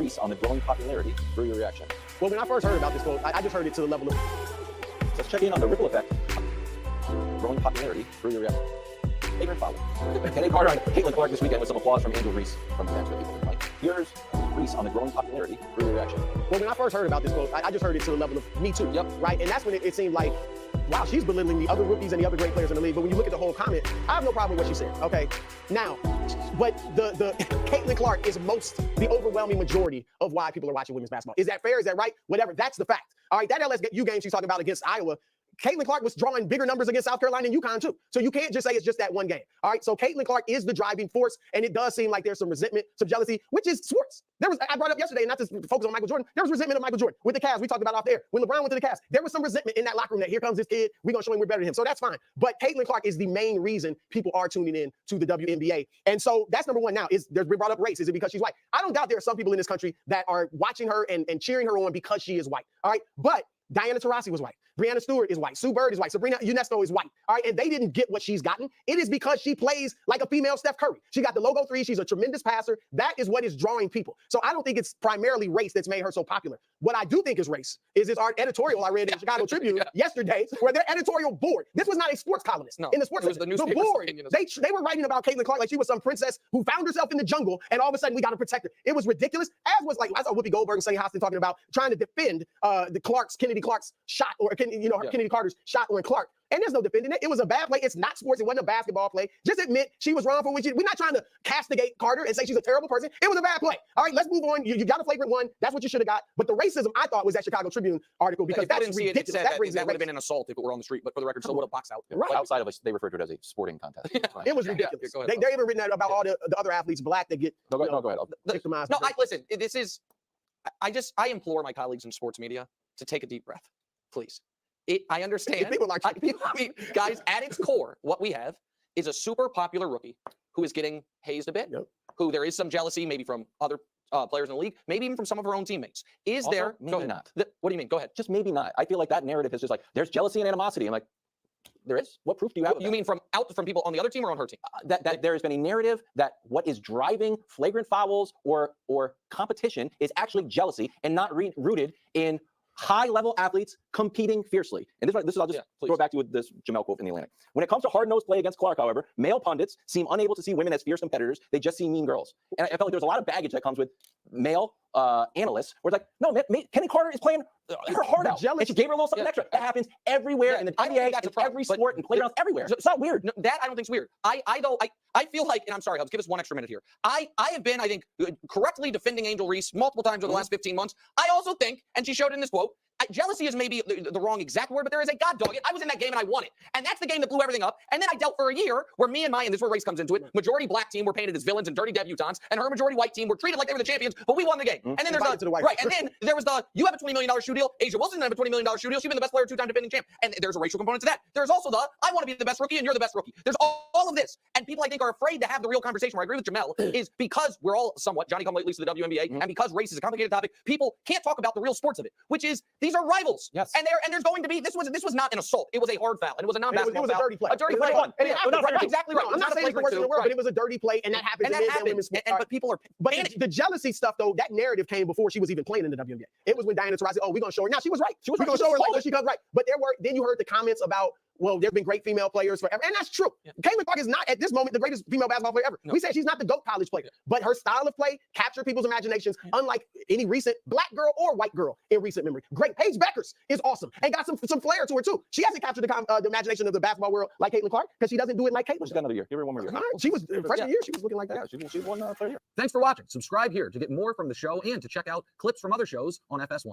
Reese on the growing popularity through your reaction. Well, when I first heard about this quote, I just heard it to the level of... Let's check in on the ripple effect. Growing popularity through your reaction. Favorite follow. Kenny Carter and Caitlin Clark this weekend with some applause from Angel Reese from the bench with people like. Here's Reese on the growing popularity through your reaction. Well, when I first heard about this quote, I just heard it to the level of me too. Yep. Right? And that's when it seemed like, wow, she's belittling the other rookies and the other great players in the league. But when you look at the whole comment, I have no problem with what she said. Okay. Now, but the Caitlin Clark is the overwhelming majority of why people are watching women's basketball. Is that fair? Is that right? Whatever. That's the fact. All right. That LSU game she's talking about against Iowa, Caitlin Clark was drawing bigger numbers against South Carolina and UConn too. So you can't just say it's just that one game. All right. So Caitlin Clark is the driving force, and it does seem like there's some resentment, some jealousy, which is sports. I brought up yesterday, not to focus on Michael Jordan. There was resentment of Michael Jordan with the Cavs. We talked about off there. When LeBron went to the Cavs, there was some resentment in that locker room that here comes this kid. We're gonna show him we're better than him. So that's fine. But Caitlin Clark is the main reason people are tuning in to the WNBA. And so that's number one now. We brought up race. Is it because she's white? I don't doubt there are some people in this country that are watching her and cheering her on because she is white. All right. But Diana Taurasi was white. Breanna Stewart is white. Sue Bird is white. Sabrina Ionesco is white. All right, and they didn't get what she's gotten. It is because she plays like a female Steph Curry. She got the logo 3. She's a tremendous passer. That is what is drawing people. So I don't think it's primarily race that's made her so popular. What I do think is race is this art editorial I read in the Chicago Tribune yesterday, where their editorial board. This was not a sports columnist in the sports. It was the board. They were writing about Caitlin Clark like she was some princess who found herself in the jungle, and all of a sudden we got to protect her. It was ridiculous. As was like I saw Whoopi Goldberg and Sonny Hostin talking about trying to defend Kennedy Clark's shot, or Kennedy Carter's shot on Clark. And there's no defending it. It was a bad play. It's not sports. It wasn't a basketball play. Just admit she was wrong for which we're not trying to castigate Carter and say she's a terrible person. It was a bad play. All right, let's move on. You got a flagrant one. That's what you should have got. But the racism, I thought, was that Chicago Tribune article because that's ridiculous. That would have been an assault if it were on the street. But for the record, so would have boxed out. Right. Outside of us, they referred to it as a sporting contest. It was ridiculous. They're even written that about all the other athletes, black, that get go ahead. victimized. No, listen. This is. I implore my colleagues in sports media to take a deep breath, please. I understand. Guys, at its core, what we have is a super popular rookie who is getting hazed a bit, who there is some jealousy, maybe from other players in the league, maybe even from some of her own teammates. Maybe not. What do you mean? Go ahead. Just maybe not. I feel like that narrative is just like, there's jealousy and animosity. I'm like, there is? What proof do you have? You mean from people on the other team or on her team? That there has been a narrative that what is driving flagrant fouls or competition is actually jealousy and not rooted in high-level athletes competing fiercely. And this is I'll just throw it back to you with this Jamel quote in The Atlantic. When it comes to hard-nosed play against Clark, however, male pundits seem unable to see women as fierce competitors. They just see mean girls. And I felt like there's a lot of baggage that comes with male analysts where it's like, no, Kenny Carter is playing her heart out. And she gave her a little something extra. That happens everywhere in the NBA, in every sport, and playgrounds everywhere. It's not weird. No, that I don't think is weird. I feel like, and I'm sorry, I'll give us one extra minute here. I have been, I think, correctly defending Angel Reese multiple times over the last 15 months. I also think, and she showed it in this quote, jealousy is maybe the wrong exact word, but there is a god dog it. I was in that game and I won it. And that's the game that blew everything up. And then I dealt for a year where me and and this is where race comes into it, majority black team were painted as villains and dirty debutantes, and her majority white team were treated like they were the champions, but we won the game. And then there's and then there was you have a $20 million shoe deal. Asia Wilson didn't have a $20 million shoe deal. She's been the best player, 2-time defending champ. And there's a racial component to that. There's also I want to be the best rookie and you're the best rookie. There's all of this. And people I think are afraid to have the real conversation where I agree with Jamel is because we're all somewhat Johnny come lately to the WNBA, and because race is a complicated topic, people can't talk about the real sports of it, which is these are rivals. Yes. And there's going to be this was not an assault. It was a hard foul, and it was a non-basketball foul. It was a dirty play. A dirty play. Exactly right. I'm not saying it's the worst in the world, but it was a dirty play, and that happens. And that happens. But people are. But the jealousy stuff, though, that narrative came before she was even playing in the WNBA. It was when Diana Taurasi, we're gonna show her. Now she was right. We're gonna show her like she comes right. But then you heard the comments about, well, there's been great female players forever. And that's true. Caitlin Clark is not, at this moment, the greatest female basketball player ever. No. We said she's not the GOAT college player. But her style of play captured people's imaginations, unlike any recent black girl or white girl in recent memory. Great. Paige Beckers is awesome and got some flair to her, too. She hasn't captured the imagination of the basketball world like Caitlin Clark because she doesn't do it like Caitlin. She's got another year. Give her one more year. She was, freshman year, she was looking like that. Yeah, she won third year. Thanks for watching. Subscribe here to get more from the show and to check out clips from other shows on FS1.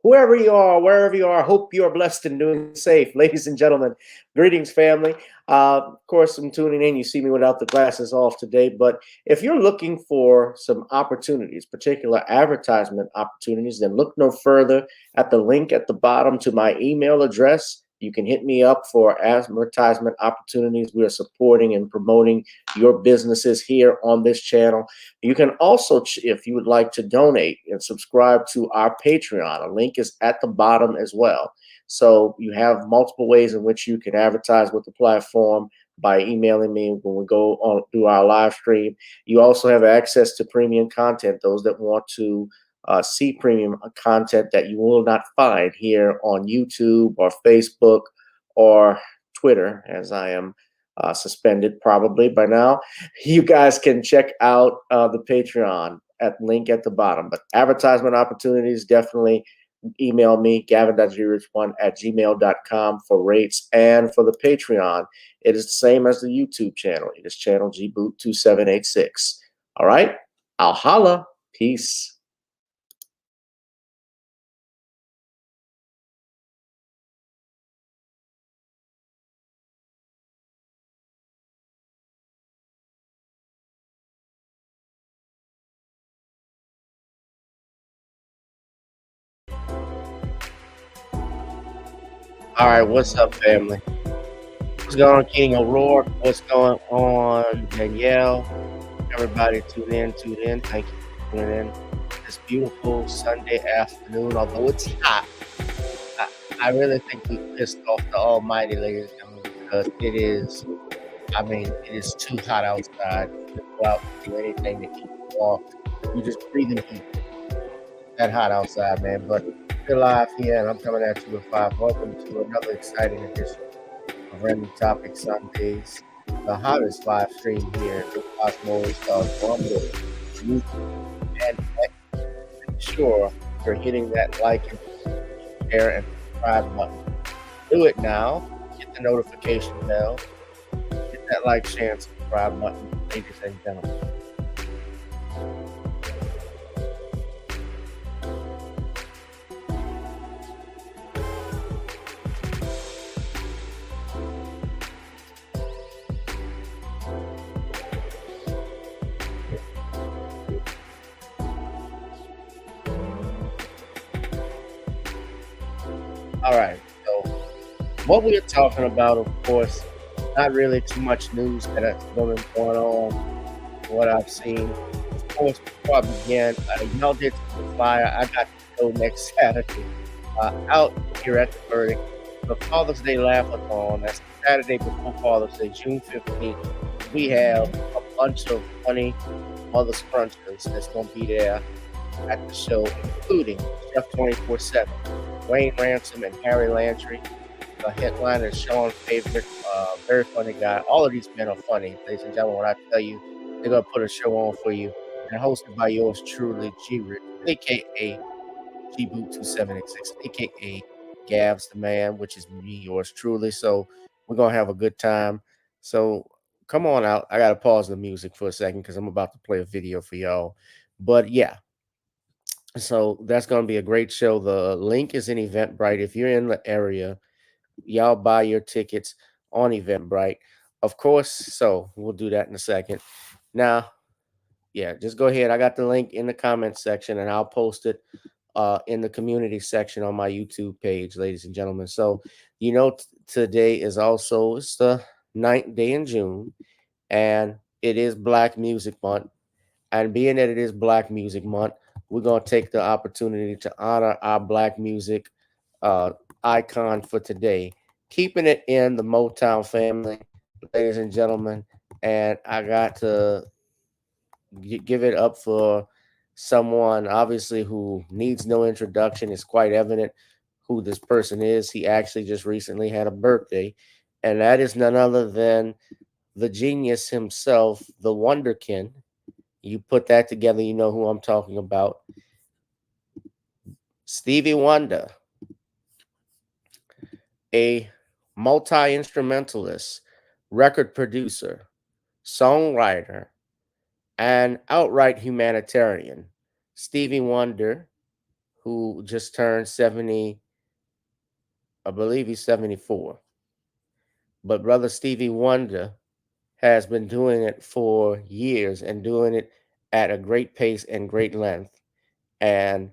whoever you are, wherever you are, hope you are blessed and doing safe. Ladies and gentlemen, greetings, family. Of course, I'm tuning in. You see me without the glasses off today. But if you're looking for some opportunities, particular advertisement opportunities, then look no further at the link at the bottom to my email address. You can hit me up for advertisement opportunities. We are supporting and promoting your businesses here on this channel. You can also, if you would like to donate and subscribe to our Patreon, a link is at the bottom as well. So you have multiple ways in which you can advertise with the platform by emailing me when we go on through our live stream. You also have access to premium content, those that want to see premium content that you will not find here on YouTube or Facebook or Twitter, as I am suspended probably by now. You guys can check out the Patreon at link at the bottom. But advertisement opportunities, definitely email me, gavin.grich1@gmail.com for rates. And for the Patreon, it is the same as the YouTube channel. It is channel gboot2786. All right, I'll holla. Peace. All right, what's up, family? What's going on, King O'Rourke? What's going on, Danielle? Everybody tune in. Thank you for tuning in this beautiful Sunday afternoon. Although it's hot, I really think we pissed off the Almighty, ladies and gentlemen, because it is too hot outside to go out and do anything to keep it off. You just breathing heat. That hot outside, man. But we're live here, and I'm coming at you with 5. Welcome to another exciting edition of Random Topic Sundays, the hottest live stream here in Cosmos Rumble, YouTube, and X. Make sure you're hitting that like and share and subscribe button. Do it now. Hit the notification bell. Hit that like, share, and subscribe button, ladies and gentlemen. All right, so what we are talking about, of course, not really too much news that's been going on, what I've seen. Of course, before I begin, y'all did the flyer. I got to go next Saturday out here at the Verdict. The Father's Day Laugh-a-thon, that's Saturday before Father's Day, June 15th. We have a bunch of funny mother scrunchers that's going to be there at the show, including Chef 24/7. Wayne Ransom and Harry Landry. The headliner is Sean Favorite, very funny guy. All of these men are funny, ladies and gentlemen. When I tell you, they're going to put a show on for you. And hosted by yours truly, G-Rich, a.k.a. Gboot2786, a.k.a. Gavs the Man, which is me, yours truly. So we're going to have a good time. So come on out. I got to pause the music for a second because I'm about to play a video for y'all. But yeah. So that's going to be a great show. The link is in Eventbrite. If you're in the area, y'all buy your tickets on Eventbrite. Of course, so we'll do that in a second. Now, yeah, just go ahead. I got the link in the comment section, and I'll post it in the community section on my YouTube page, ladies and gentlemen. So, today is also, it's the 9th day in June, and it is Black Music Month. And being that it is Black Music Month, we're going to take the opportunity to honor our Black music icon for today, keeping it in the Motown family, ladies and gentlemen. And I got to give it up for someone, obviously, who needs no introduction. It's quite evident who this person is. He actually just recently had a birthday, and that is none other than the genius himself, the Wonderkin. You put that together, you know who I'm talking about. Stevie Wonder, a multi-instrumentalist, record producer, songwriter, and outright humanitarian. Stevie Wonder, who just turned 70. I believe he's 74. But brother Stevie Wonder has been doing it for years and doing it at a great pace and great length. And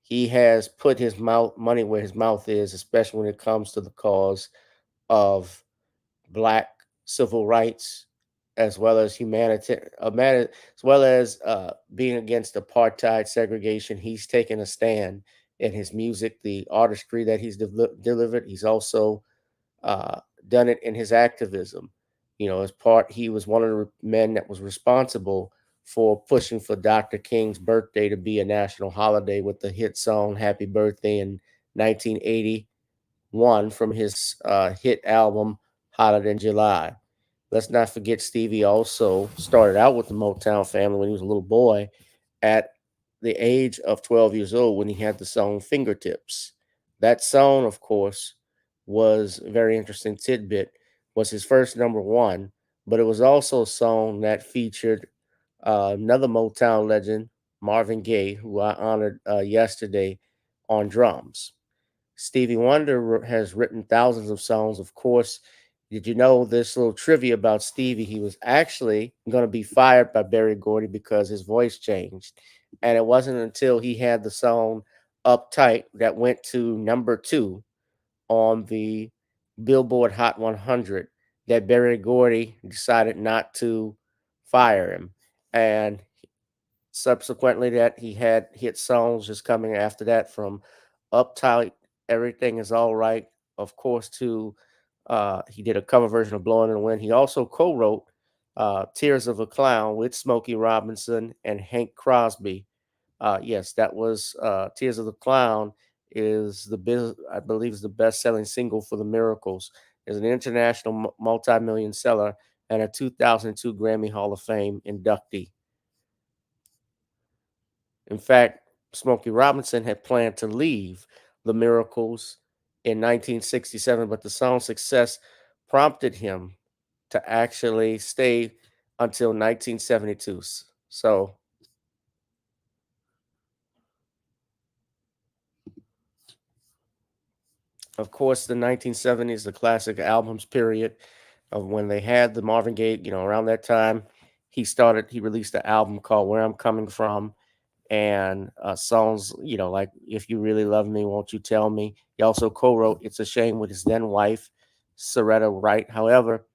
he has put his money where his mouth is, especially when it comes to the cause of black civil rights, as well as as well as being against apartheid segregation. He's taken a stand in his music, the artistry that he's delivered. He's also uh, done it in his activism. He was one of the men that was responsible for pushing for Dr. King's birthday to be a national holiday with the hit song Happy Birthday in 1981 from his hit album Hotter Than July. Let's not forget Stevie also started out with the Motown family when he was a little boy at the age of 12 years old when he had the song Fingertips. That song, of course, was a very interesting tidbit, was his first number one, but it was also a song that featured another Motown legend, Marvin Gaye, who I honored yesterday on drums. Stevie Wonder has written thousands of songs. Of course, did you know this little trivia about Stevie? He was actually going to be fired by Berry Gordy because his voice changed. And it wasn't until he had the song Uptight that went to number 2 on the Billboard Hot 100 that Berry Gordy decided not to fire him. And subsequently, that he had hit songs just coming after that, from Uptight, Everything Is All Right, of course, to he did a cover version of Blowing in the Wind. He also co-wrote Tears of a Clown with Smokey Robinson and Hank Crosby. Yes, that was Tears of the Clown I believe is the best-selling single for the Miracles. It's an international multi-million seller and a 2002 Grammy Hall of Fame inductee. In fact, Smokey Robinson had planned to leave the Miracles in 1967, but the song's success prompted him to actually stay until 1972. So, of course, the 1970s, the classic albums period of when they had the Marvin Gaye, around that time, he released an album called Where I'm Coming From, and songs, like If You Really Love Me, Won't You Tell Me. He also co-wrote It's a Shame with his then wife, Soretta Wright. However,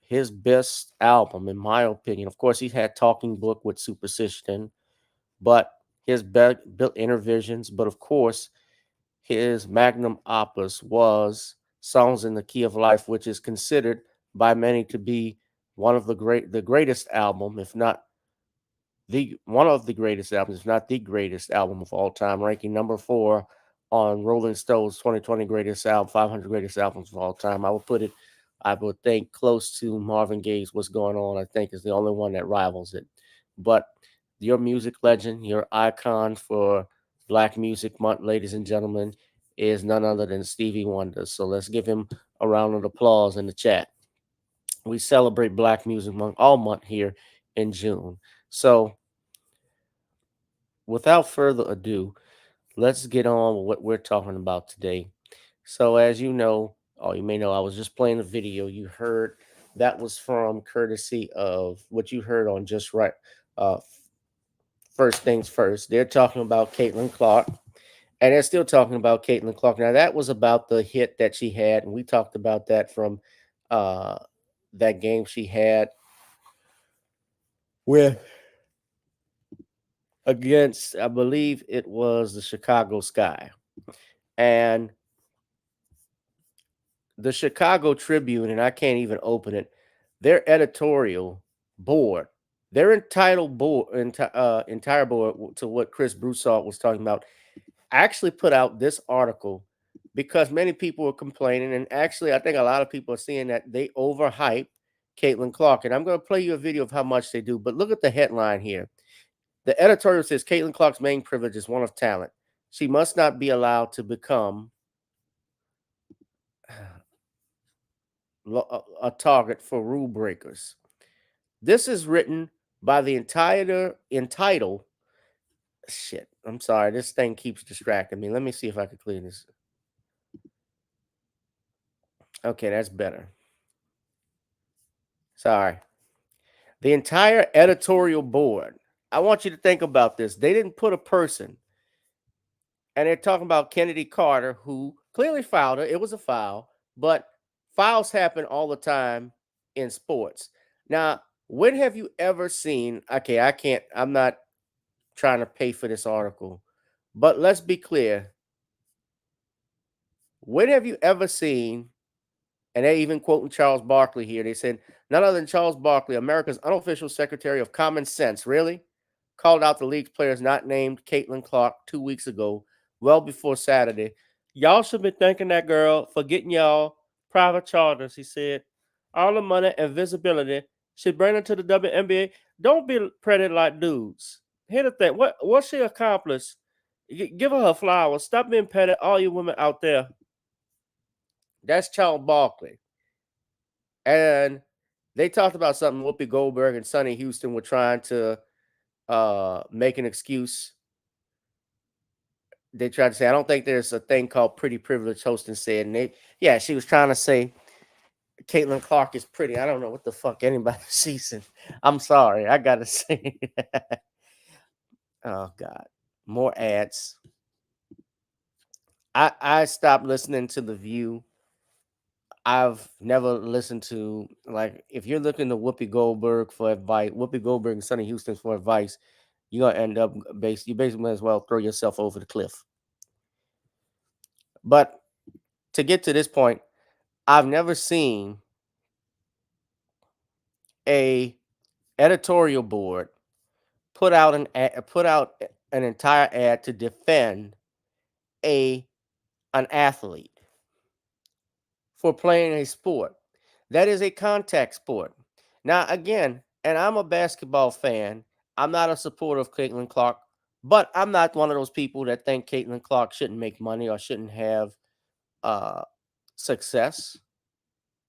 his best album, in my opinion, of course, he had Talking Book with Superstition, but his built Inner Visions, but of course, his magnum opus was Songs in the Key of Life, which is considered by many to be the greatest album, if not one of the greatest albums, if not the greatest album of all time, ranking number 4 on Rolling Stone's 2020 greatest album, 500 greatest albums of all time. I would think close to Marvin Gaye's What's Going On. I think is the only one that rivals it. But your music legend, your icon for Black Music Month, ladies and gentlemen, is none other than Stevie Wonder. So let's give him a round of applause in the chat. We celebrate Black Music Month all month here in June. So without further ado, let's get on with what we're talking about today. So as you know, or you may know, I was just playing the video you heard. That was from courtesy of what you heard on Just Right. First Things First. They're talking about Caitlin Clark, and they're still talking about Caitlin Clark. Now, that was about the hit that she had, and we talked about that from that game she had with against, I believe it was the Chicago Sky. And the Chicago Tribune, and I can't even open it, their editorial board, their entire board to what Chris Broussard was talking about, actually put out this article because many people were complaining. And actually, I think a lot of people are seeing that they overhype Caitlin Clark. And I'm going to play you a video of how much they do. But look at the headline here. The editorial says Caitlin Clark's main privilege is one of talent. She must not be allowed to become a target for rule breakers. This is written by the entitled Shit. I'm sorry. This thing keeps distracting me. Let me see if I can clear this. Okay, that's better. Sorry. The entire editorial board. I want you to think about this. They didn't put a person, and they're talking about Kennedy Carter, who clearly fouled her. It was a foul, but fouls happen all the time in sports. Now, when have you ever seen? Okay, I'm not trying to pay for this article, but let's be clear. When have you ever seen, and they even quoting Charles Barkley here, they said, none other than Charles Barkley, America's unofficial Secretary of Common Sense, really? Called out the league's players not named Caitlin Clark 2 weeks ago, well before Saturday. Y'all should be thanking that girl for getting y'all private charters, he said. All the money and visibility should bring her to the WNBA. Don't be petted like dudes. Here's the thing. What she accomplished? Give her flowers. Stop being petted, all you women out there. That's Charles Barkley. And they talked about something Whoopi Goldberg and Sonny Houston were trying to make an excuse. They tried to say, I don't think there's a thing called pretty privilege, Houston said. And she was trying to say Caitlin Clark is pretty. I don't know what the fuck anybody sees. I'm sorry. I got to say that. Oh, God. More ads. I stopped listening to The View. I've never listened to, like, if you're looking to Whoopi Goldberg for advice, Whoopi Goldberg and Sonny Houston for advice, you're going to end up, you basically might as well throw yourself over the cliff. But to get to this point, I've never seen a editorial board put out an entire ad to defend an athlete for playing a sport. That is a contact sport. Now, again, and I'm a basketball fan. I'm not a supporter of Caitlin Clark, but I'm not one of those people that think Caitlin Clark shouldn't make money or shouldn't have success,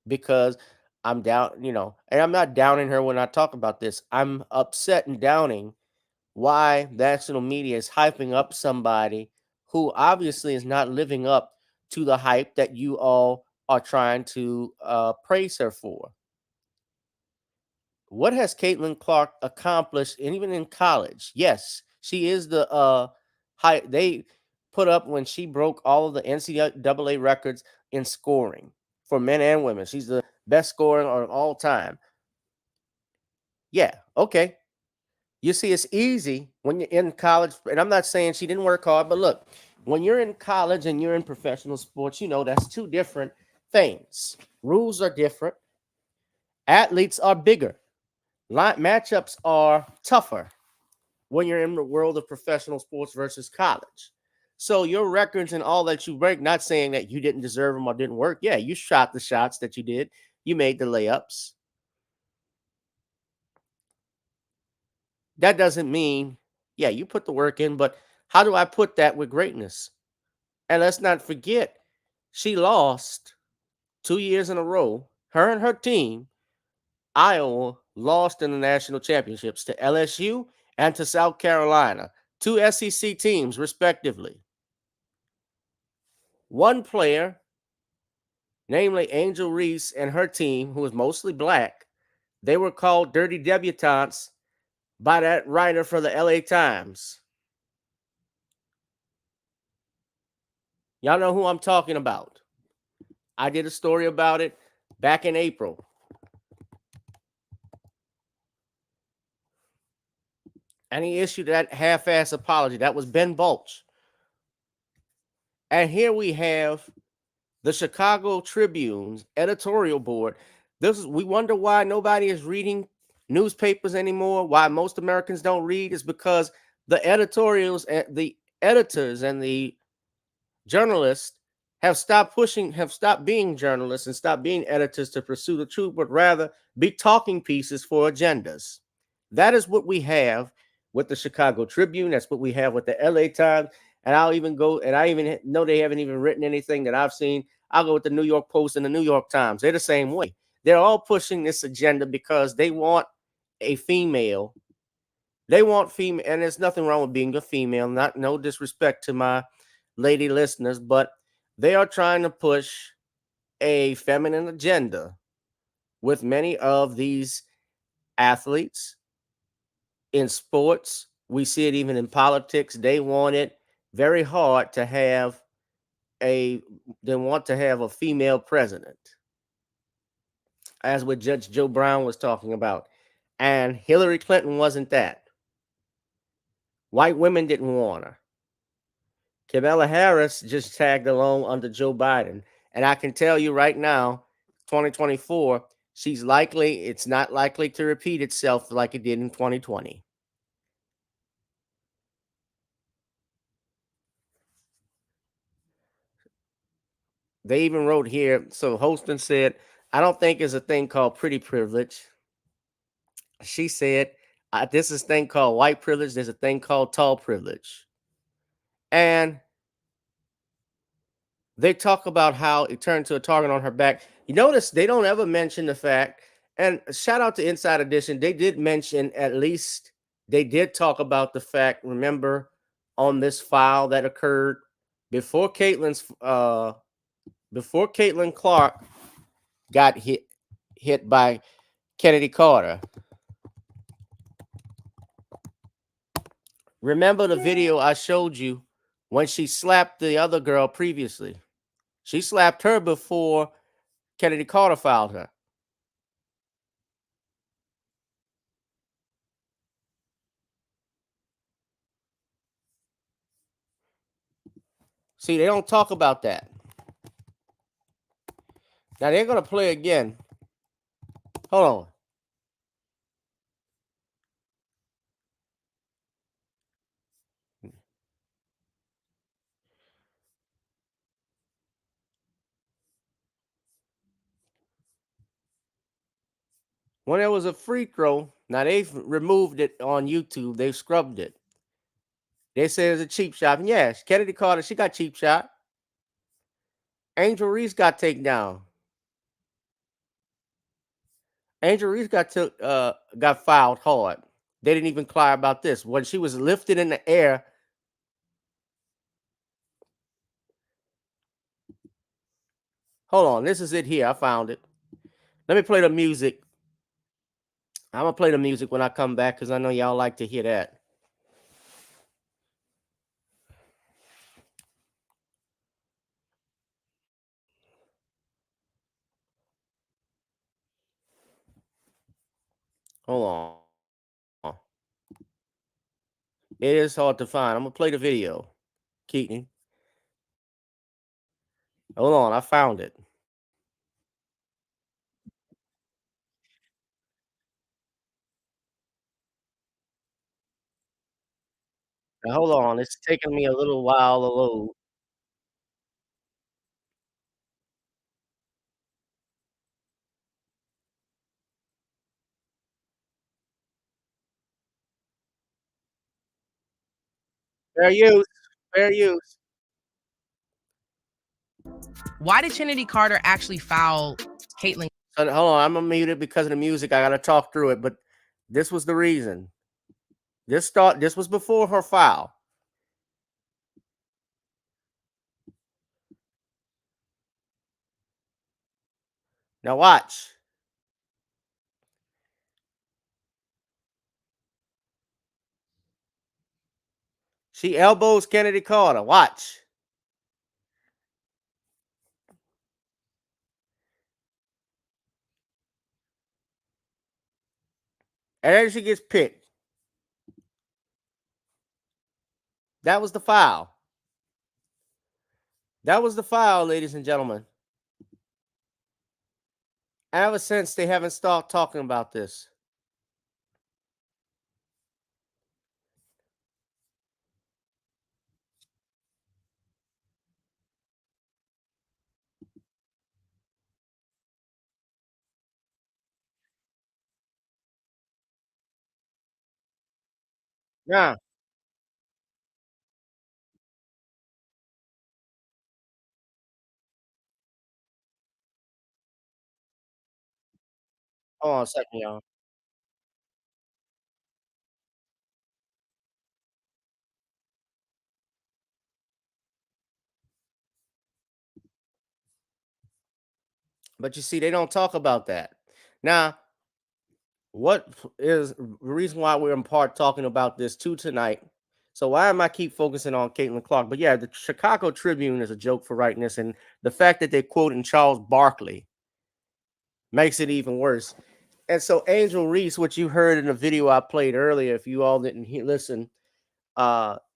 because I'm down, and I'm not downing her when I talk about this. I'm upset and downing why national media is hyping up somebody who obviously is not living up to the hype that you all are trying to praise her for. What has Caitlin Clark accomplished, and even in college? Yes, she is the high. They put up when she broke all of the NCAA records in scoring for men and women. She's the best scorer of all time. Yeah, okay. You see, it's easy when you're in college, and I'm not saying she didn't work hard, but look, when you're in college and you're in professional sports, that's two different things. Rules are different. Athletes are bigger. Matchups are tougher when you're in the world of professional sports versus college. So your records and all that you break, not saying that you didn't deserve them or didn't work. Yeah, you shot the shots that you did. You made the layups. That doesn't mean, you put the work in, but how do I put that with greatness? And let's not forget, she lost 2 years in a row. Her and her team, Iowa, lost in the national championships to LSU and to South Carolina, 2 SEC teams, respectively. One player, namely Angel Reese and her team, who was mostly black, they were called dirty debutantes by that writer for the LA Times. Y'all know who I'm talking about. I did a story about it back in April. And he issued that half-ass apology. That was Ben Bulch. And here we have the Chicago Tribune's editorial board. We wonder why nobody is reading newspapers anymore. Why most Americans don't read is because the editorials, the editors, and the journalists have stopped being journalists and stopped being editors to pursue the truth, but rather be talking pieces for agendas. That is what we have with the Chicago Tribune. That's what we have with the LA Times. And I even know they haven't even written anything that I've seen. I'll go with the New York Post and the New York Times. They're the same way. They're all pushing this agenda because they want a female They want female, and there's nothing wrong with being a female. Not no disrespect to my lady listeners, but they are trying to push a feminine agenda with many of these athletes in sports. We see it even in politics. They want it very hard to have a they want to have a female president, as what Judge Joe Brown was talking about. And Hillary Clinton wasn't that. White women didn't want her. Kamala Harris just tagged along under Joe Biden. And I can tell you right now, 2024, it's not likely to repeat itself like it did in 2020. They even wrote here, so Holston said, I don't think there's a thing called pretty privilege. She said, this is a thing called white privilege. There's a thing called tall privilege. And they talk about how it turned to a target on her back. You notice they don't ever mention the fact, and shout out to Inside Edition, they did mention, at least they did talk about the fact, remember, on this file that occurred before Caitlin Clark got hit by Kennedy Carter. Remember the video I showed you when she slapped the other girl previously? She slapped her before Kennedy Carter fouled her. See, they don't talk about that. Now they're going to play again. Hold on. When there was a free throw, now they've removed it on YouTube. They've scrubbed it. They say it's a cheap shot. And yes, Kennedy Carter, she got cheap shot. Angel Reese got taken down. Angel Reese got fouled hard. They didn't even cry about this. When she was lifted in the air, hold on, this is it here. I found it. Let me play the music. I'm going to play the music when I come back because I know y'all like to hear that. Hold on. It is hard to find. I'm going to play the video. Keaton. Hold on. I found it. Now, hold on. It's taking me a little while to load. Fair use. Fair use. Why did Kennedy Carter actually foul Caitlin? So, hold on. I'm going to mute it because of the music. I got to talk through it. But this was the reason. This was before her foul. Now watch. She elbows Kennedy Carter. Watch. And then she gets picked. That was the foul. That was the foul, ladies and gentlemen. Ever since they haven't stopped talking about this. Now, hold on a second, y'all. But you see, they don't talk about that. Now, what is the reason why we're in part talking about this too tonight? So why am I keep focusing on Caitlin Clark? But yeah, the Chicago Tribune is a joke for writing this, and the fact that they're quoting Charles Barkley makes it even worse. And so Angel Reese, what you heard in the video I played earlier, if you all didn't listen,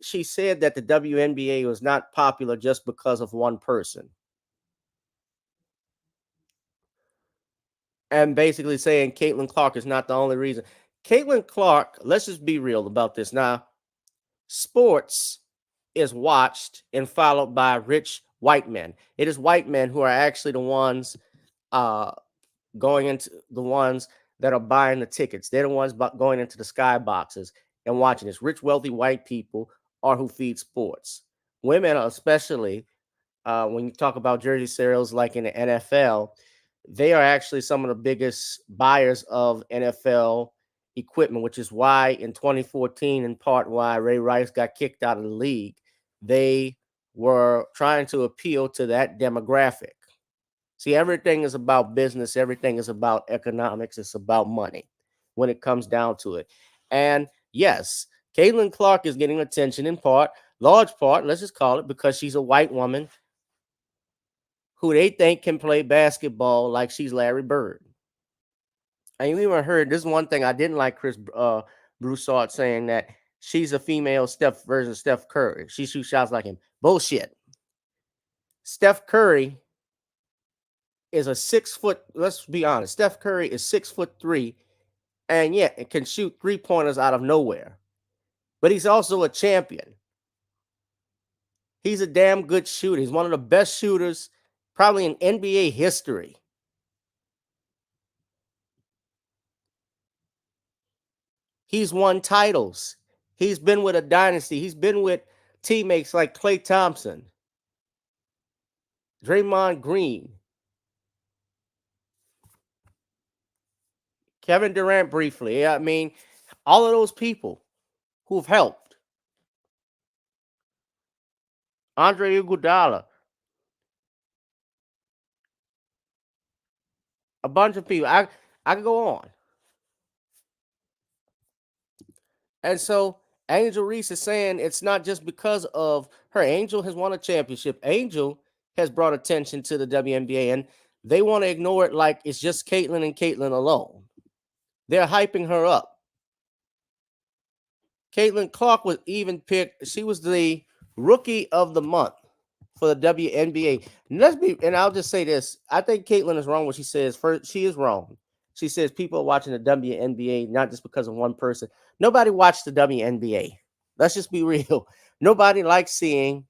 she said that the WNBA was not popular just because of one person. And basically saying Caitlin Clark is not the only reason. Caitlin Clark, let's just be real about this. Now, sports is watched and followed by rich white men. It is white men who are actually the ones going into the ones that are buying the tickets. They're the ones going into the skyboxes and watching this. Rich, wealthy white people are who feed sports. Women, especially when you talk about jersey sales like in the NFL, they are actually some of the biggest buyers of NFL equipment, which is why in 2014, in part why Ray Rice got kicked out of the league. They were trying to appeal to that demographic. See, everything is about business. Everything is about economics. It's about money when it comes down to it. And yes, Caitlin Clark is getting attention in part, large part, let's just call it, because she's a white woman who they think can play basketball like she's Larry Bird. And you even heard this one thing I didn't like Chris Broussard saying that she's a female Steph version of Steph Curry. She shoots shots like him. Bullshit. Steph Curry is a 6 foot, let's be honest. Steph Curry is 6'3", and yet it can shoot 3-pointers out of nowhere. But he's also a champion. He's a damn good shooter. He's one of the best shooters probably in NBA history. He's won titles. He's been with a dynasty. He's been with teammates like Klay Thompson, Draymond Green, Kevin Durant briefly. I mean, all of those people who've helped. Andre Iguodala. A bunch of people. I could go on. And so Angel Reese is saying it's not just because of her. Angel has won a championship. Angel has brought attention to the WNBA, and they want to ignore it like it's just Caitlin and Caitlin alone. They're hyping her up. Caitlin Clark was even picked. She was the rookie of the month for the WNBA. And I'll just say this. I think Caitlin is wrong when she says, first, she is wrong. She says people are watching the WNBA not just because of one person. Nobody watched the WNBA. Let's just be real. Nobody likes seeing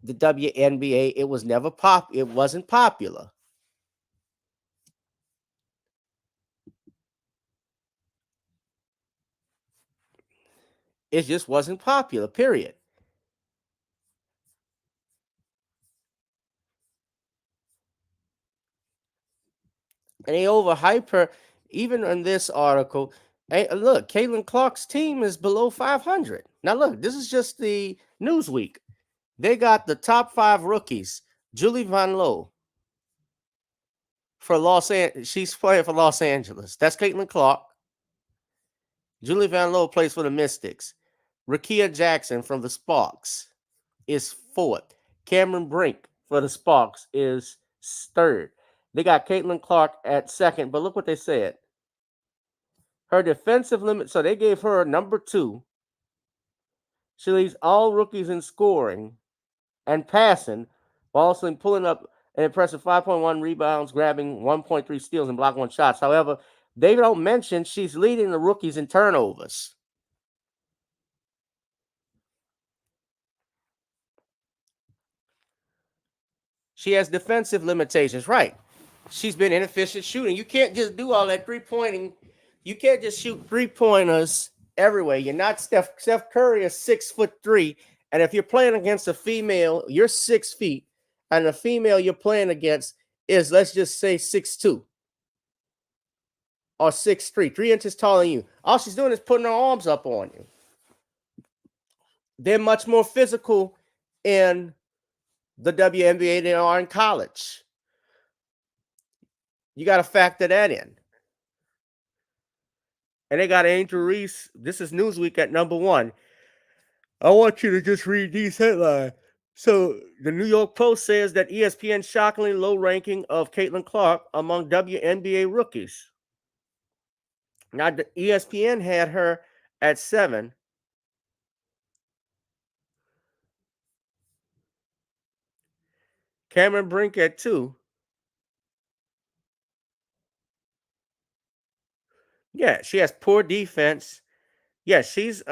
the WNBA. It was never it wasn't popular. It just wasn't popular, period. And they overhype her. Even in this article, hey, look, Caitlin Clark's team is below 500. Now, look, this is just the Newsweek. They got the top 5 rookies. Julie Van Loo for Los Angeles. She's playing for Los Angeles. That's Caitlin Clark. Julie Van Loo plays for the Mystics. Rakia Jackson from the Sparks is 4th. Cameron Brink for the Sparks is 3rd. They got Caitlin Clark at 2nd, but look what they said. Her defensive limit, so they gave her number 2. She leads all rookies in scoring and passing, while also pulling up an impressive 5.1 rebounds, grabbing 1.3 steals, and blocking 1 shots. However, they don't mention she's leading the rookies in turnovers. She has defensive limitations, right? She's been inefficient shooting. You can't just do all that three-pointing. You can't just shoot 3-pointers everywhere. You're not Steph. Steph Curry is 6'3", and if you're playing against a female, you're 6 feet, and the female you're playing against is, let's just say, 6'2" or 6'3", 3 inches taller than you. All she's doing is putting her arms up on you. They're much more physical in the WNBA than they are in college. You got to factor that in. And they got Angel Reese. This is Newsweek at #1. I want you to just read these headlines. So the New York Post says that ESPN's shockingly low ranking of Caitlin Clark among WNBA rookies. Now, the ESPN had her at 7. Cameron Brink at 2. Yeah, she has poor defense. Yeah, she's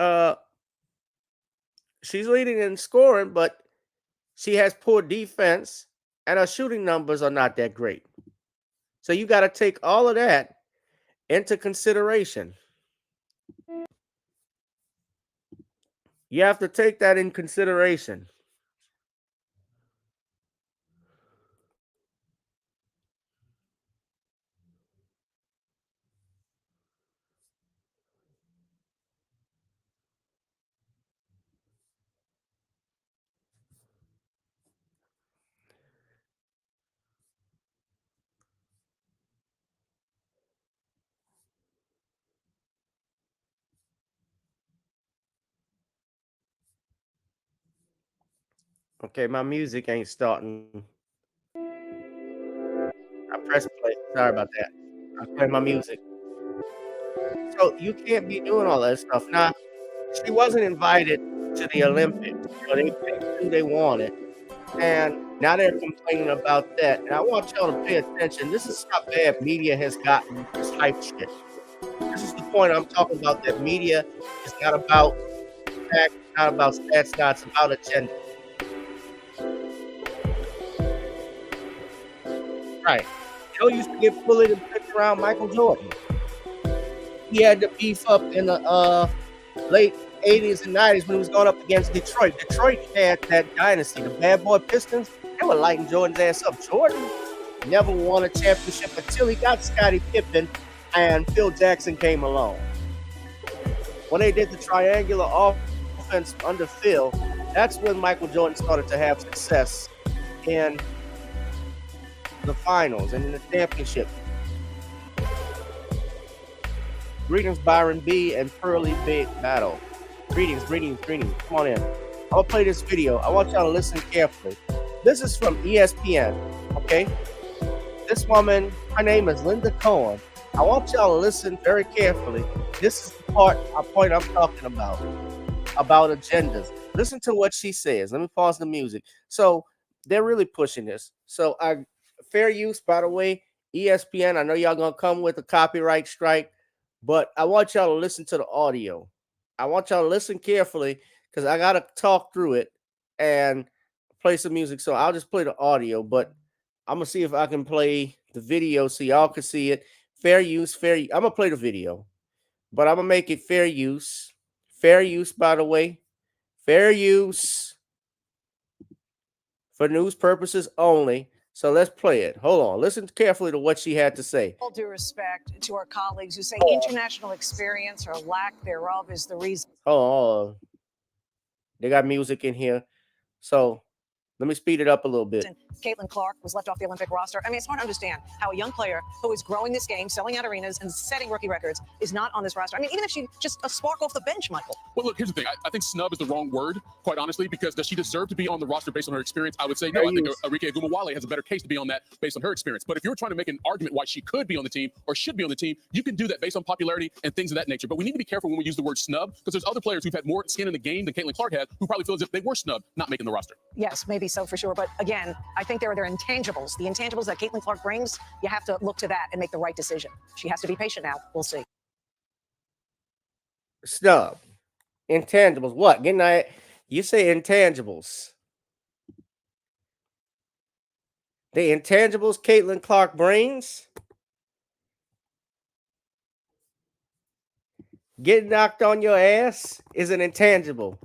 leading in scoring, but she has poor defense, and her shooting numbers are not that great. So you got to take all of that into consideration. You have to take that in consideration. Okay, my music ain't starting. I press play. Sorry about that. I play my music. So you can't be doing all that stuff. Now, she wasn't invited to the Olympics. They picked who they wanted. And now they're complaining about that. And I want y'all to pay attention. This is how bad media has gotten this hype shit. This is the point I'm talking about, that media is not about facts, not about stats, not it's about agenda. Right. Joe used to get bullied and picked around Michael Jordan. He had to beef up in the late 80s and 90s when he was going up against Detroit. Detroit had that dynasty. The bad boy Pistons, they were lighting Jordan's ass up. Jordan never won a championship until he got Scottie Pippen and Phil Jackson came along. When they did the triangular offense under Phil, that's when Michael Jordan started to have success in the finals and in the championship. Greetings, Byron B. and Pearly Big Battle. Greetings. Come on in. I'm going to play this video. I want y'all to listen carefully. This is from ESPN, okay? This woman, her name is Linda Cohen. I want y'all to listen very carefully. This is the point I'm talking about agendas. Listen to what she says. Let me pause the music. So they're really pushing this. So fair use, by the way, ESPN, I know y'all going to come with a copyright strike, but I want y'all to listen to the audio. I want y'all to listen carefully because I got to talk through it and play some music. So I'll just play the audio, but I'm going to see if I can play the video so y'all can see it. Fair use. I'm going to play the video, but I'm going to make it fair use. Fair use, by the way. Fair use for news purposes only. So let's play it. Hold on. Listen carefully to what she had to say. All due respect to our colleagues who say international experience or lack thereof is the reason. Oh, they got music in here. So let me speed it up a little bit. Caitlin Clark was left off the Olympic roster. I mean, it's hard to understand how a young player who is growing this game, selling out arenas, and setting rookie records is not on this roster. I mean, even if she just a spark off the bench, Michael. Well, look, here's the thing. I think snub is the wrong word, quite honestly, because does she deserve to be on the roster based on her experience? I would say no. I think Arike Agumawale has a better case to be on that based on her experience. But if you're trying to make an argument why she could be on the team or should be on the team, you can do that based on popularity and things of that nature. But we need to be careful when we use the word snub, because there's other players who've had more skin in the game than Caitlin Clark has who probably feel as if they were snubbed, not making the roster. Yes, maybe so for sure. But again, I think there are intangibles. The intangibles that Caitlin Clark brings, you have to look to that and make the right decision. She has to be patient now. We'll see. Snub. Intangibles. What? You say intangibles. The intangibles Caitlin Clark brings? Getting knocked on your ass is an intangible.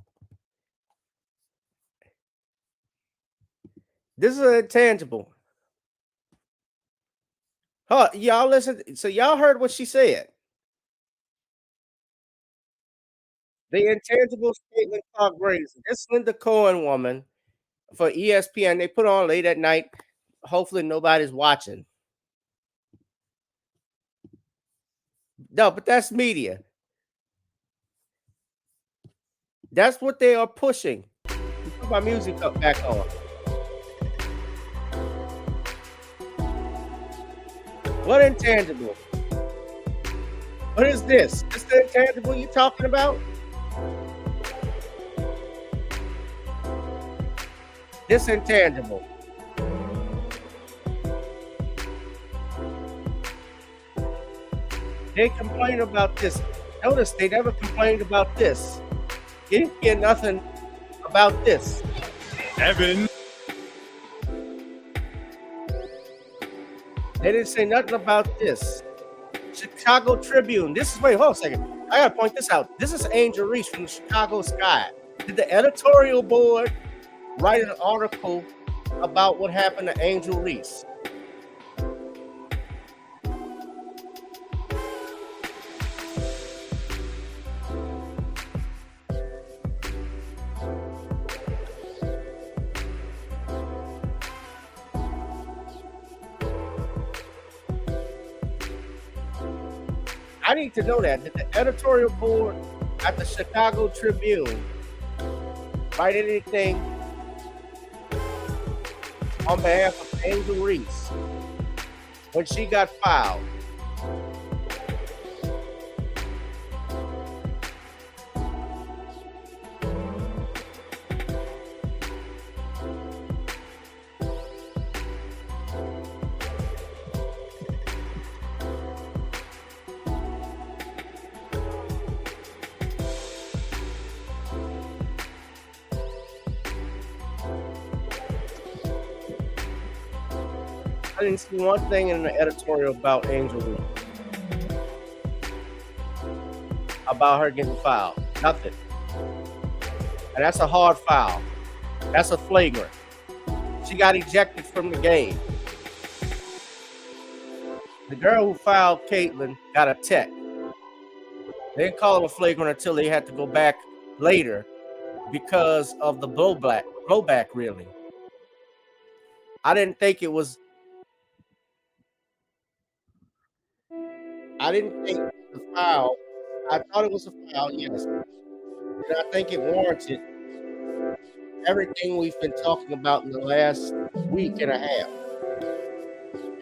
This is an intangible. Huh, y'all listen. So y'all heard what she said. The intangibles Caitlin Clark brings. This Linda Cohen woman for ESPN. They put on late at night. Hopefully nobody's watching. No, but that's media. That's what they are pushing. Put my music up back on. What intangible? What is this? This the intangible you talking about? This intangible. They complain about this. Notice they never complained about this. You didn't hear nothing about this. Evan. They didn't say nothing about this. Chicago Tribune. This is, wait, hold on a second. I gotta point this out. This is Angel Reese from the Chicago Sky. Did the editorial board write an article about what happened to Angel Reese? I need to know that. Did the editorial board at the Chicago Tribune write anything on behalf of Angel Reese when she got filed? I didn't see one thing in the editorial about Angel Reese. About her getting fouled. Nothing. And that's a hard foul. That's a flagrant. She got ejected from the game. The girl who fouled Caitlin got a tech. They didn't call it a flagrant until they had to go back later because of the blowback really. I didn't think it was the foul. I thought it was a foul, yes. And I think it warranted everything we've been talking about in the last week and a half.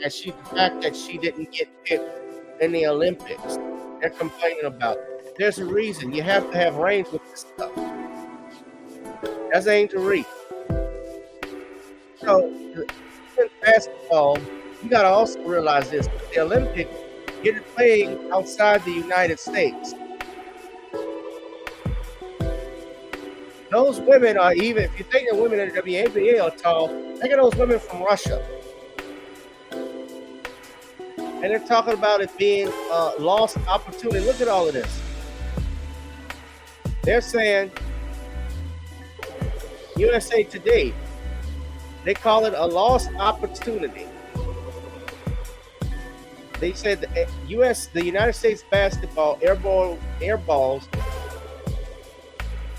And the fact that she didn't get picked in the Olympics, they're complaining about it. There's a reason. You have to have range with this stuff. That's Angel Reese. So, in basketball, you got to also realize this. The Olympics, you're playing outside the United States. Those women are even, if you think the women in the WNBA are tall, think of those women from Russia. And they're talking about it being a lost opportunity. Look at all of this. They're saying, USA Today, they call it a lost opportunity. They said the United States basketball airballs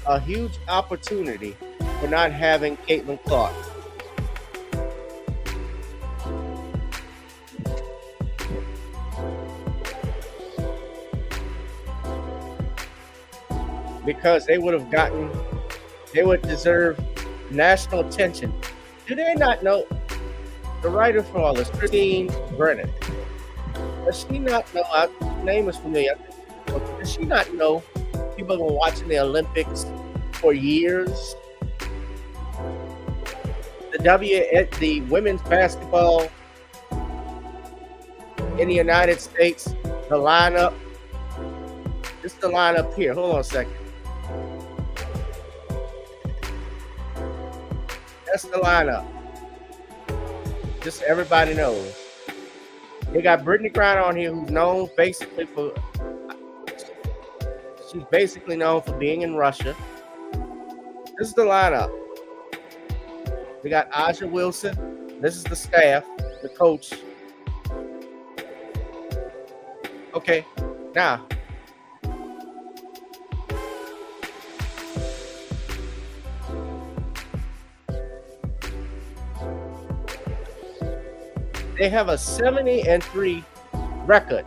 a huge opportunity for not having Caitlin Clark. Because they would deserve national attention. Do they not know the writer for all this, Christine Brennan? Does she not know? Her name is familiar. Does she not know people have been watching the Olympics for years? The women's basketball in the United States, the lineup. This is the lineup here. Hold on a second. That's the lineup. Just so everybody knows. They got Brittany Griner on here, who's known basically for. She's basically known for being in Russia. This is the lineup. We got Aja Wilson. This is the staff, the coach. Okay, now. They have a 70-3 record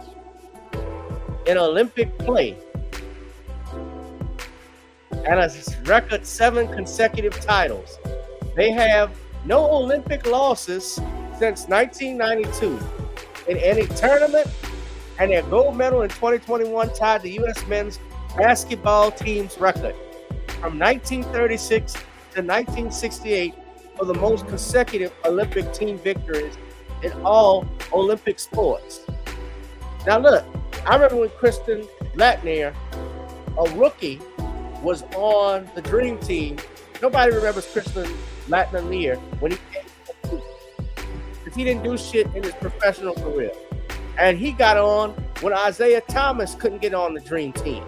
in Olympic play and a record 7 consecutive titles. They have no Olympic losses since 1992 in any tournament, and their gold medal in 2021 tied the U.S. men's basketball team's record from 1936 to 1968 for the most consecutive Olympic team victories in all Olympic sports. Now look, I remember when Kristen Latnier, a rookie, was on the Dream Team. Nobody remembers Kristen Latnier when he came because he didn't do shit in his professional career. And he got on when Isaiah Thomas couldn't get on the Dream Team.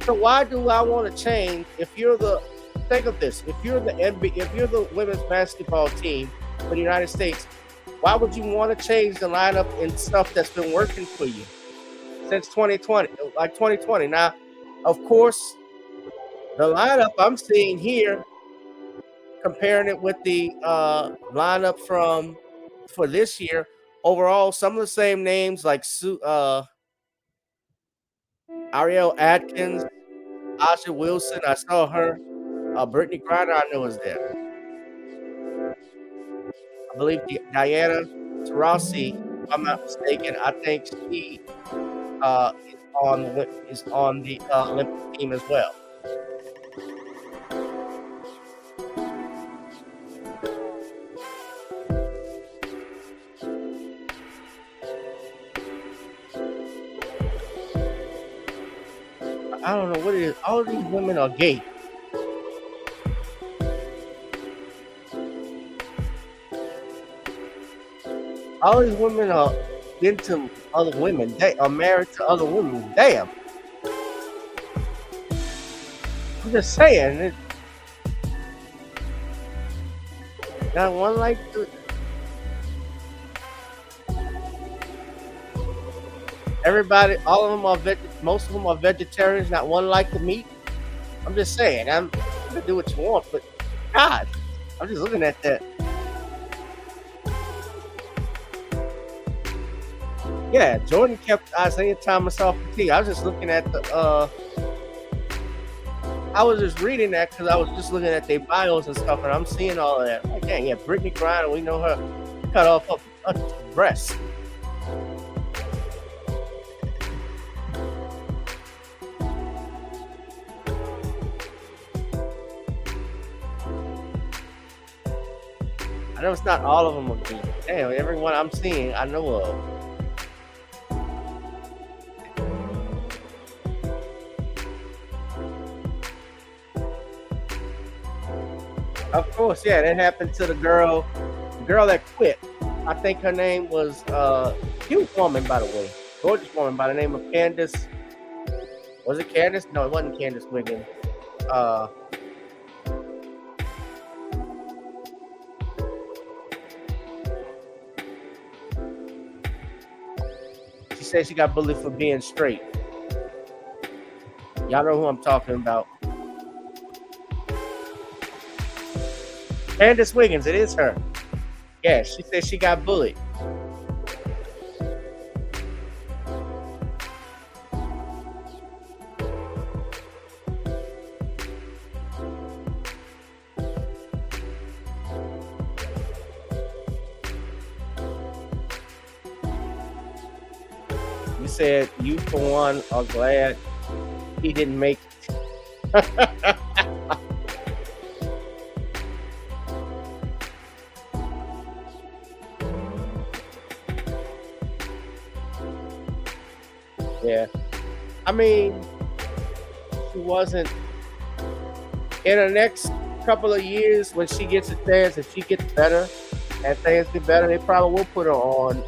So why do I want to change? Think of this, if you're the NBA, if you're the women's basketball team for the United States, why would you want to change the lineup and stuff that's been working for you since 2020? Now, of course, the lineup I'm seeing here, comparing it with the lineup for this year, overall, some of the same names like Ariel Atkins, Asha Wilson, I saw her. Brittany Griner, I know is there. I believe Diana Taurasi, if I'm not mistaken, I think she is on the Olympic team as well. I don't know what it is. All of these women are gay. All these women are into other women. They are married to other women. Damn. I'm just saying. Not one like the... Everybody, all of them are most of them are vegetarians. Not one like the meat. I'm just saying. I'm gonna do what you want, but God, I'm just looking at that. Yeah, Jordan kept Isaiah Thomas off the tee. I was just looking at the I was just reading that because I was just looking at their bios and stuff, and I'm seeing all of that. Like, dang, yeah, Brittany Griner, we know her, cut off her breasts. I know it's not all of them are gay. Damn, everyone I'm seeing, I know of. Of course, yeah, that happened to the girl that quit. I think her name was cute woman, by the way, gorgeous woman by the name of Candace. Was it Candace? No, it wasn't Candace Wiggins. She said she got bullied for being straight. Y'all know who I'm talking about. Candace Wiggins, it is her. Yeah, she said she got bullied. You said you, for one, are glad he didn't make it. Yeah, I mean, she wasn't. In the next couple of years, when she gets a chance, if she gets better and things get better, they probably will put her on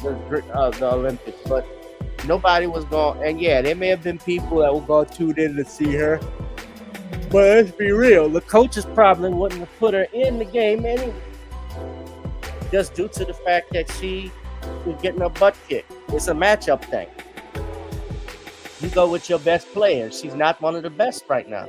the Olympics. But nobody was going. And yeah, there may have been people that were going to tune in to see her. But let's be real, the coaches probably wouldn't have put her in the game anyway, just due to the fact that she was getting her butt kicked. It's a matchup thing. You go with your best player. She's not one of the best right now.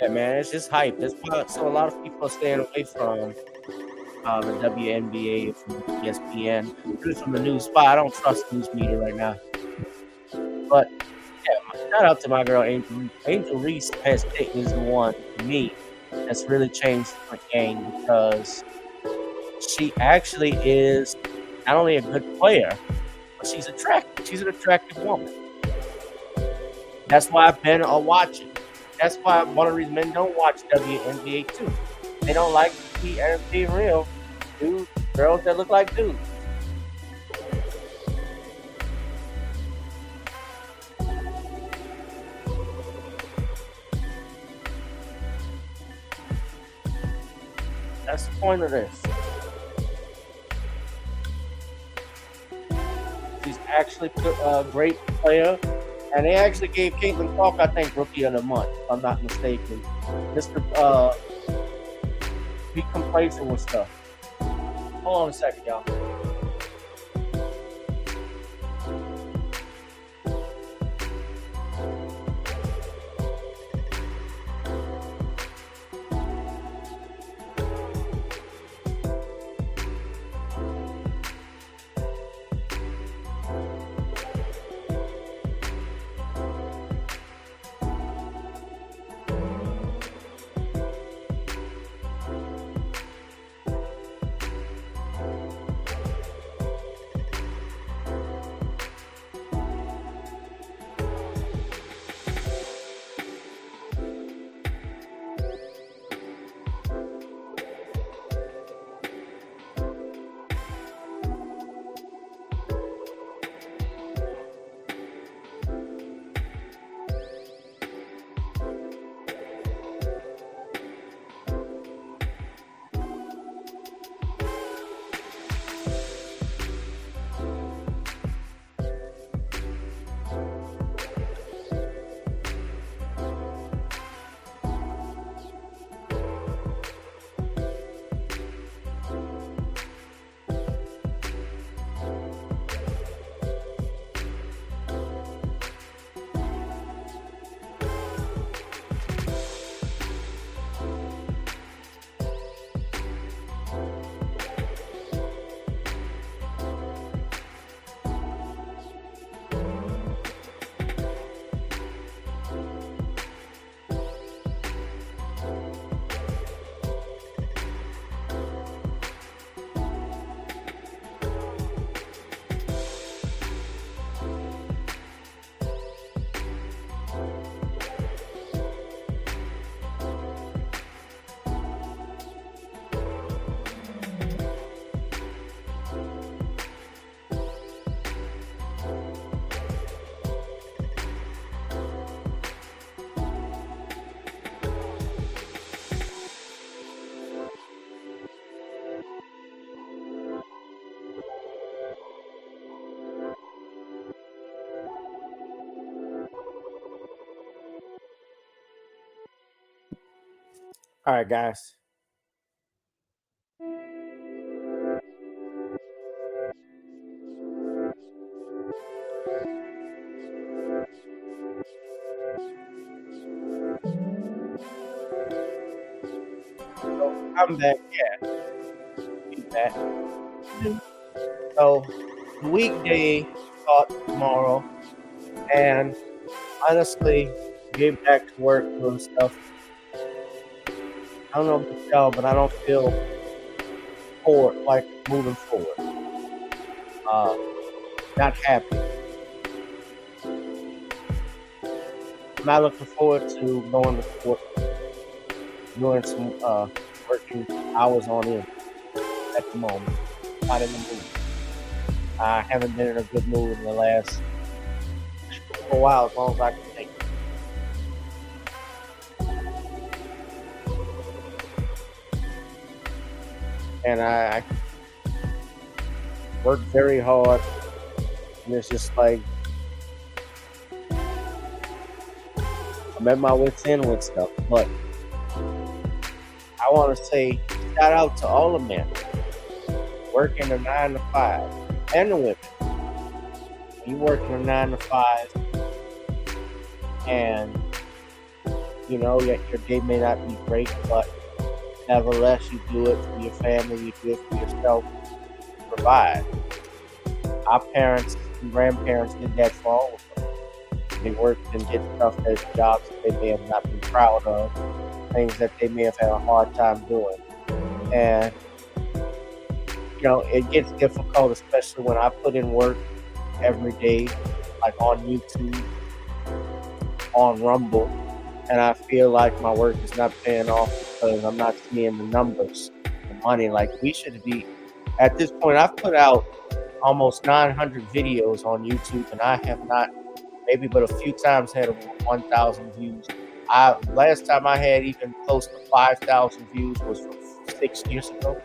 Yeah, man, it's just hype. That's why. So a lot of people are staying away from the WNBA, from ESPN, really from the news spot. I don't trust news media right now. But yeah, shout out to my girl Angel Reese. Angel Reese is the one for me that's really changed my game, because she actually is not only a good player, but she's attractive. She's an attractive woman. That's why men are watching. That's why one of the reasons men don't watch WNBA too. They don't like to see everything real. Dudes, girls that look like dudes. That's the point of this. She's actually a great player. And they actually gave Caitlin Clark, I think, Rookie of the Month, if I'm not mistaken. Just to be complacent with stuff. Hold on a second, y'all. All right, guys. So I'm back. Yeah, be back. So the weekday start tomorrow, and honestly, get back to work doing stuff. I don't know about y'all, but I don't feel moving forward. Not happy. I'm not looking forward to going to work, doing some working hours on it at the moment. Not in the mood. I haven't been in a good mood in the last for a while, as long as I can think. And I work very hard, and it's just like I'm at my wit's end with stuff. But I want to say shout out to all the men working a 9 to 5, and the women. You working a 9 to 5, and you know your day may not be great, but nevertheless, you do it for your family, you do it for yourself, to provide. Our parents and grandparents did that for all of them. They worked and did stuff at jobs that they may have not been proud of, things that they may have had a hard time doing. And, you know, it gets difficult, especially when I put in work every day, like on YouTube, on Rumble, and I feel like my work is not paying off because I'm not seeing the numbers, the money. Like we should be. At this point, I've put out almost 900 videos on YouTube, and I have not, maybe but a few times, had over 1,000 views. Last time I had even close to 5,000 views was from 6 years ago,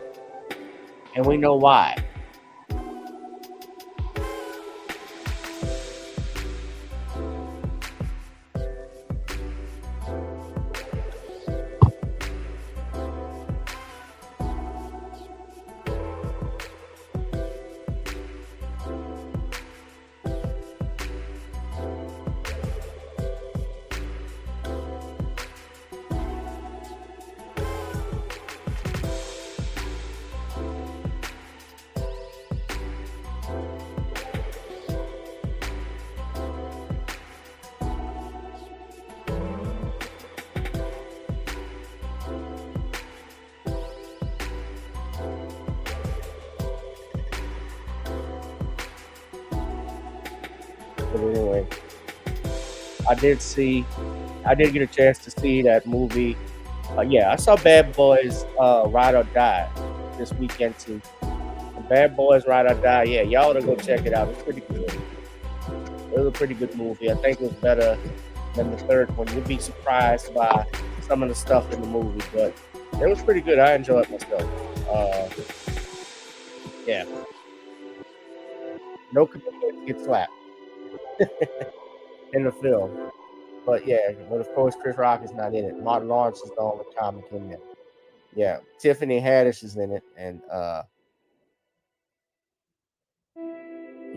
and we know why. But anyway, I did get a chance to see that movie. Yeah, I saw Bad Boys Ride or Die this weekend too. Bad Boys Ride or Die. Yeah, y'all ought to go check it out. It's pretty good. It was a pretty good movie. I think it was better than the third one. You'd be surprised by some of the stuff in the movie, but it was pretty good. I enjoyed myself. Yeah. No comedians get slapped in the film. But yeah, but of course Chris Rock is not in it. Martin Lawrence is the only comic in there. Yeah, Tiffany Haddish is in it, and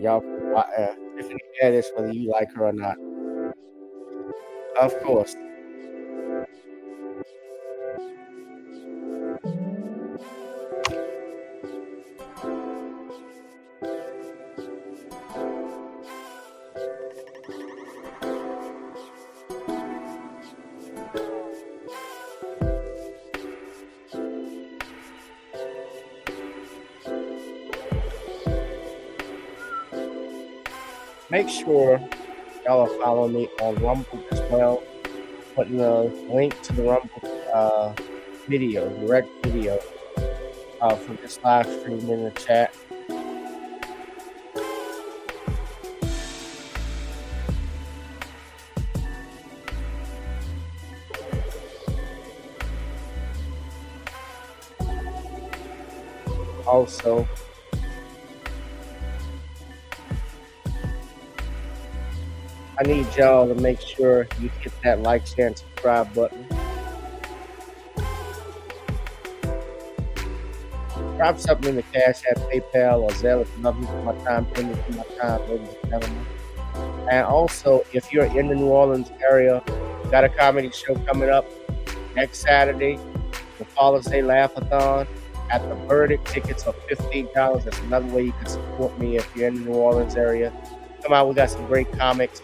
y'all, Tiffany Haddish, whether you like her or not, of course. Make sure y'all are following me on Rumble as well. Putting the link to the Rumble video, direct video for this live stream in the chat. Also, I need y'all to make sure you hit that like, share, and subscribe button. Drop something in the Cash App, PayPal, or Zelle if you love me for my time, pay me for my time, ladies and gentlemen. And also, if you're in the New Orleans area, got a comedy show coming up next Saturday, the Father's Day Laugh-a-thon at the Verdict. Tickets are $15. That's another way you can support me if you're in the New Orleans area. Come out, we got some great comics.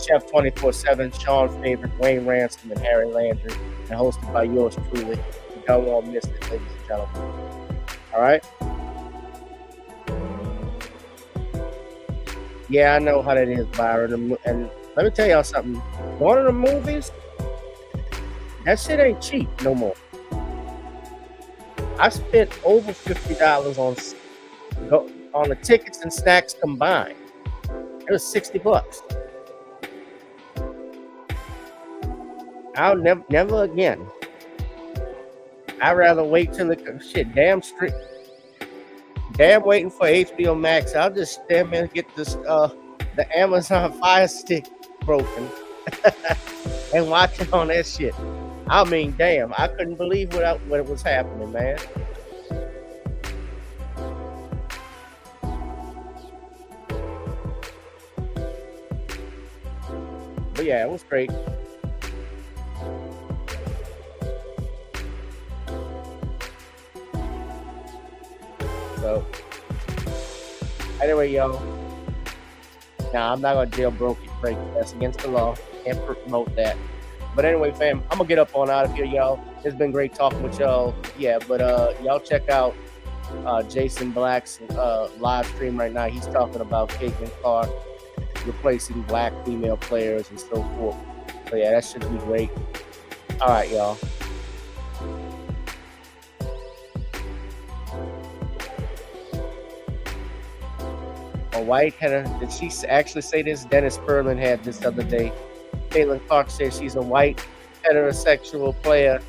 Chef 24/7, Sean Favorite, Wayne Ransom, and Harry Landry, and hosted by yours truly. You don't want to miss it, ladies and gentlemen. All right? Yeah, I know how that is, Byron. And let me tell y'all something. Going to the movies, that shit ain't cheap no more. I spent over $50 on the tickets and snacks combined. It was $60. I'll never again. I'd rather wait till the damn waiting for HBO Max. I'll just stand there and get this the Amazon Fire Stick broken and watch it on that shit. I mean, damn, I couldn't believe what was happening, man. But yeah, it was great. So anyway, y'all. Now I'm not gonna jailbreak break. That's against the law. Can't promote that. But anyway, fam, I'm gonna get up on out of here, y'all. It's been great talking with y'all. Yeah, but y'all check out Jason Black's live stream right now. He's talking about Caitlin Clark replacing black female players and so forth. So yeah, that should be great. All right, y'all. White did she actually say this? Dennis Perlin had this the other day. Caitlin Clark says she's a white heterosexual player.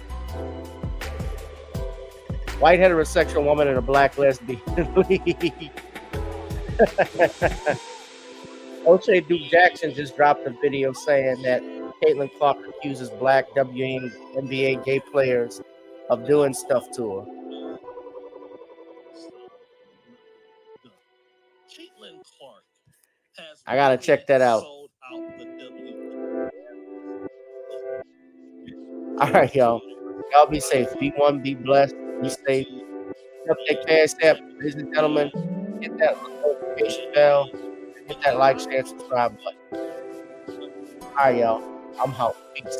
White heterosexual woman in a black lesbian league. O'Shea Duke Jackson just dropped a video saying that Caitlin Clark accuses black WNBA gay players of doing stuff to her. I gotta check that out. All right, y'all. Y'all be safe. Be one, be blessed, be safe. Update Cash App, ladies and gentlemen. Hit that notification bell. Hit that like, share, subscribe button. All right, y'all. I'm out. Peace.